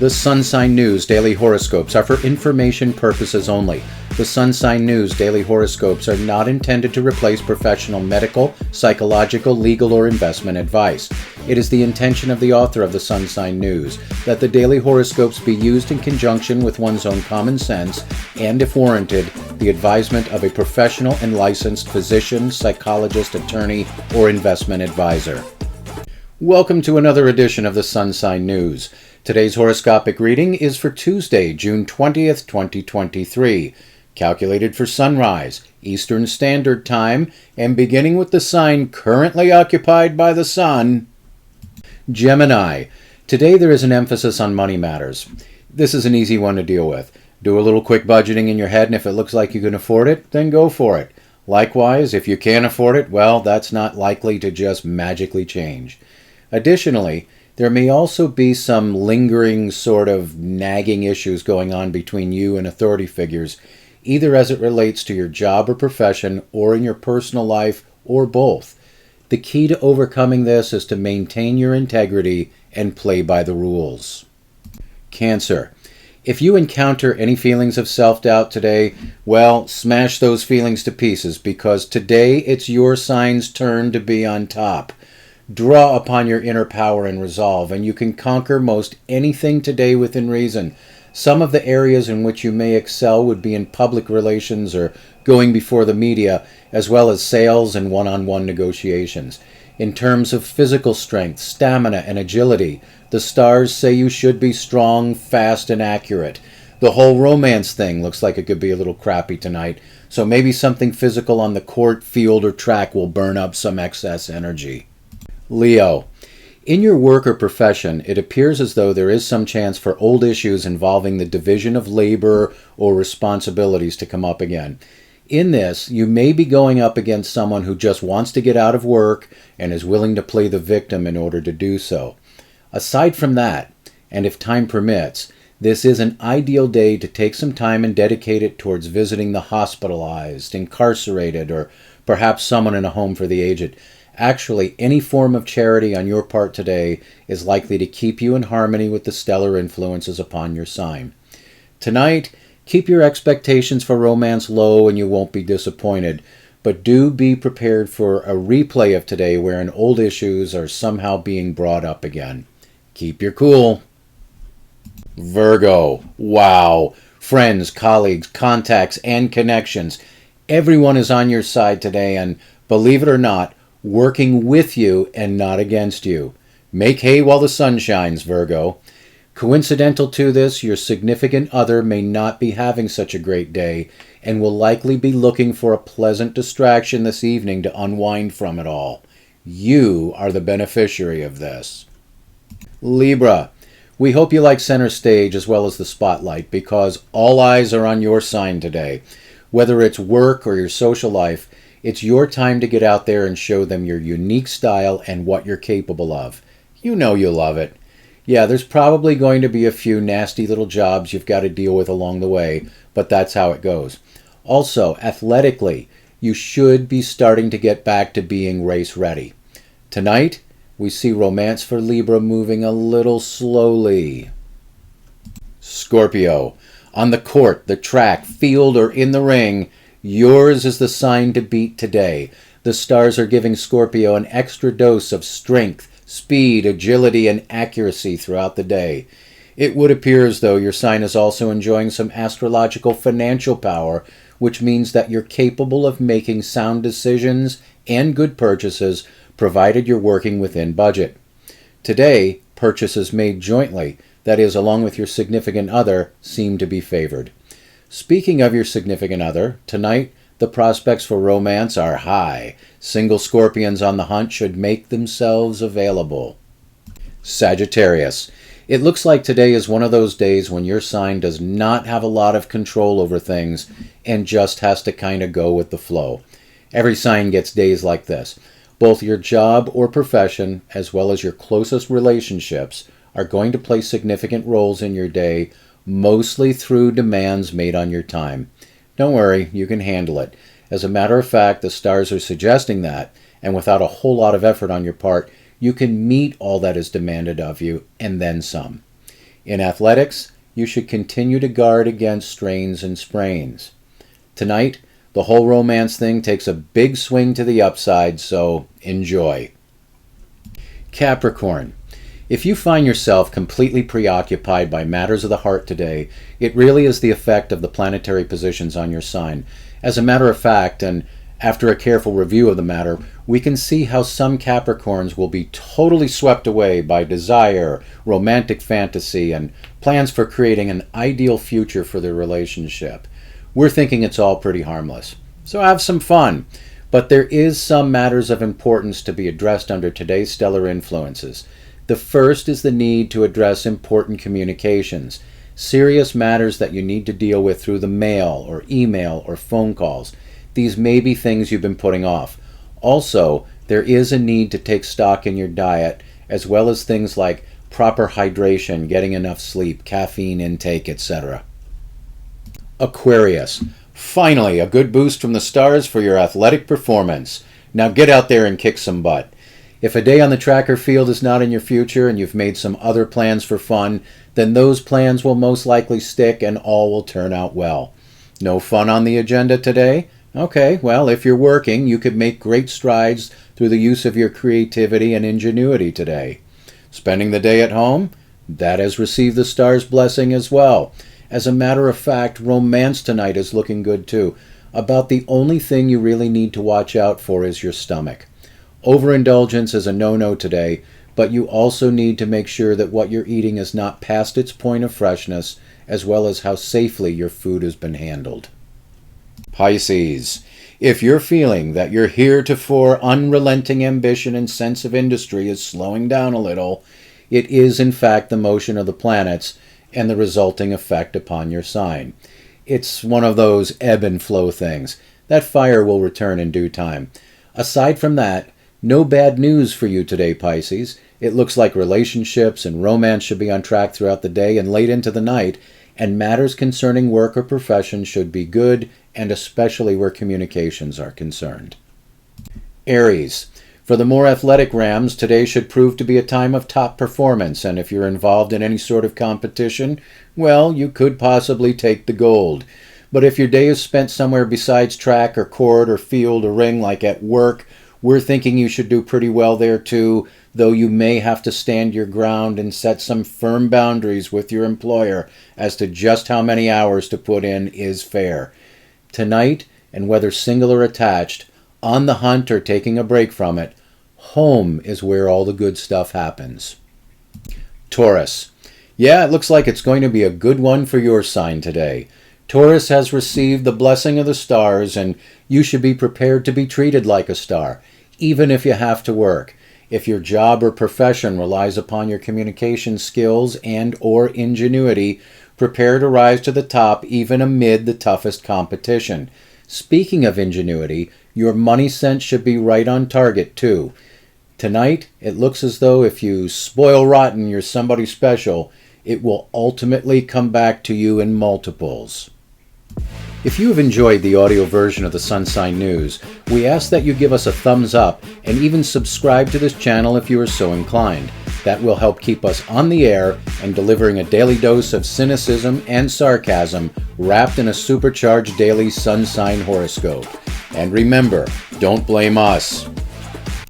The Sun Sign News Daily Horoscopes are for information purposes only. The Sun Sign News Daily Horoscopes are not intended to replace professional medical, psychological, legal, or investment advice. It is the intention of the author of the Sun Sign News that the daily horoscopes be used in conjunction with one's own common sense and, if warranted, the advisement of a professional and licensed physician, psychologist, attorney, or investment advisor. Welcome to another edition of the Sun Sign News. Today's horoscopic reading is for Tuesday, June 20th, 2023, calculated for sunrise, Eastern Standard Time, and beginning with the sign currently occupied by the sun, Gemini. Today there is an emphasis on money matters. This is an easy one to deal with. Do a little quick budgeting in your head, and if it looks like you can afford it, then go for it. Likewise, if you can't afford it, well, that's not likely to just magically change. Additionally, there may also be some lingering sort of nagging issues going on between you and authority figures, either as it relates to your job or profession, or in your personal life, or both. The key to overcoming this is to maintain your integrity and play by the rules. Cancer. If you encounter any feelings of self-doubt today, well, smash those feelings to pieces, because today it's your sign's turn to be on top. Draw upon your inner power and resolve, and you can conquer most anything today within reason. Some of the areas in which you may excel would be in public relations or going before the media, as well as sales and one-on-one negotiations. In terms of physical strength, stamina, and agility, the stars say you should be strong, fast, and accurate. The whole romance thing looks like it could be a little crappy tonight, so maybe something physical on the court, field, or track will burn up some excess energy. Leo. In your work or profession, it appears as though there is some chance for old issues involving the division of labor or responsibilities to come up again. In this, you may be going up against someone who just wants to get out of work and is willing to play the victim in order to do so. Aside from that, and if time permits, this is an ideal day to take some time and dedicate it towards visiting the hospitalized, incarcerated, or perhaps someone in a home for the aged. Actually, any form of charity on your part today is likely to keep you in harmony with the stellar influences upon your sign. Tonight, keep your expectations for romance low and you won't be disappointed, but do be prepared for a replay of today wherein old issues are somehow being brought up again. Keep your cool. Virgo. Wow. Friends, colleagues, contacts, and connections. Everyone is on your side today and, believe it or not, working with you and not against you. Make hay while the sun shines, Virgo. Coincidental to this, your significant other may not be having such a great day and will likely be looking for a pleasant distraction this evening to unwind from it all. You are the beneficiary of this. Libra. We hope you like center stage as well as the spotlight, because all eyes are on your sign today. Whether it's work or your social life, it's your time to get out there and show them your unique style and what you're capable of. You know you'll love it. Yeah, there's probably going to be a few nasty little jobs you've got to deal with along the way, but that's how it goes. Also, athletically, you should be starting to get back to being race ready. Tonight, we see romance for Libra moving a little slowly. Scorpio. On the court, the track, field, or in the ring, yours is the sign to beat today. The stars are giving Scorpio an extra dose of strength, speed, agility, and accuracy throughout the day. It would appear as though your sign is also enjoying some astrological financial power, which means that you're capable of making sound decisions and good purchases, provided you're working within budget. Today, purchases made jointly, that is, along with your significant other, seem to be favored. Speaking of your significant other, tonight the prospects for romance are high. Single Scorpions on the hunt should make themselves available. Sagittarius. It looks like today is one of those days when your sign does not have a lot of control over things and just has to kind of go with the flow. Every sign gets days like this. Both your job or profession, as well as your closest relationships, are going to play significant roles in your day, mostly through demands made on your time. Don't worry, you can handle it. As a matter of fact, the stars are suggesting that, and without a whole lot of effort on your part, you can meet all that is demanded of you, and then some. In athletics, you should continue to guard against strains and sprains. Tonight, the whole romance thing takes a big swing to the upside, so enjoy. Capricorn. If you find yourself completely preoccupied by matters of the heart today, it really is the effect of the planetary positions on your sign. As a matter of fact, and after a careful review of the matter, we can see how some Capricorns will be totally swept away by desire, romantic fantasy, and plans for creating an ideal future for their relationship. We're thinking it's all pretty harmless. So have some fun. But there is some matters of importance to be addressed under today's stellar influences. The first is the need to address important communications, serious matters that you need to deal with through the mail or email or phone calls. These may be things you've been putting off. Also, there is a need to take stock in your diet, as well as things like proper hydration, getting enough sleep, caffeine intake, etc. Aquarius. Finally, a good boost from the stars for your athletic performance. Now get out there and kick some butt. If a day on the track or field is not in your future and you've made some other plans for fun, then those plans will most likely stick and all will turn out well. No fun on the agenda today? Okay, well, if you're working, you could make great strides through the use of your creativity and ingenuity today. Spending the day at home? That has received the stars' blessing as well. As a matter of fact, romance tonight is looking good too. About the only thing you really need to watch out for is your stomach. Overindulgence is a no-no today, but you also need to make sure that what you're eating is not past its point of freshness, as well as how safely your food has been handled. Pisces. If you're feeling that your heretofore unrelenting ambition and sense of industry is slowing down a little, it is in fact the motion of the planets and the resulting effect upon your sign. It's one of those ebb and flow things. That fire will return in due time. Aside from that, no bad news for you today, Pisces. It looks like relationships and romance should be on track throughout the day and late into the night, and matters concerning work or profession should be good, and especially where communications are concerned. Aries. For the more athletic Rams, today should prove to be a time of top performance, and if you're involved in any sort of competition, well, you could possibly take the gold. But if your day is spent somewhere besides track or court or field or ring, like at work, we're thinking you should do pretty well there too, though you may have to stand your ground and set some firm boundaries with your employer as to just how many hours to put in is fair. Tonight, and whether single or attached, on the hunt or taking a break from it, home is where all the good stuff happens. Taurus. Yeah, it looks like it's going to be a good one for your sign today. Taurus has received the blessing of the stars, and you should be prepared to be treated like a star, even if you have to work. If your job or profession relies upon your communication skills and or ingenuity, prepare to rise to the top even amid the toughest competition. Speaking of ingenuity, your money sense should be right on target too. Tonight, it looks as though if you spoil rotten you're somebody special, it will ultimately come back to you in multiples. If you have enjoyed the audio version of the Sun Sign News, we ask that you give us a thumbs up and even subscribe to this channel if you are so inclined. That will help keep us on the air and delivering a daily dose of cynicism and sarcasm wrapped in a supercharged daily sun sign horoscope. And remember, don't blame us.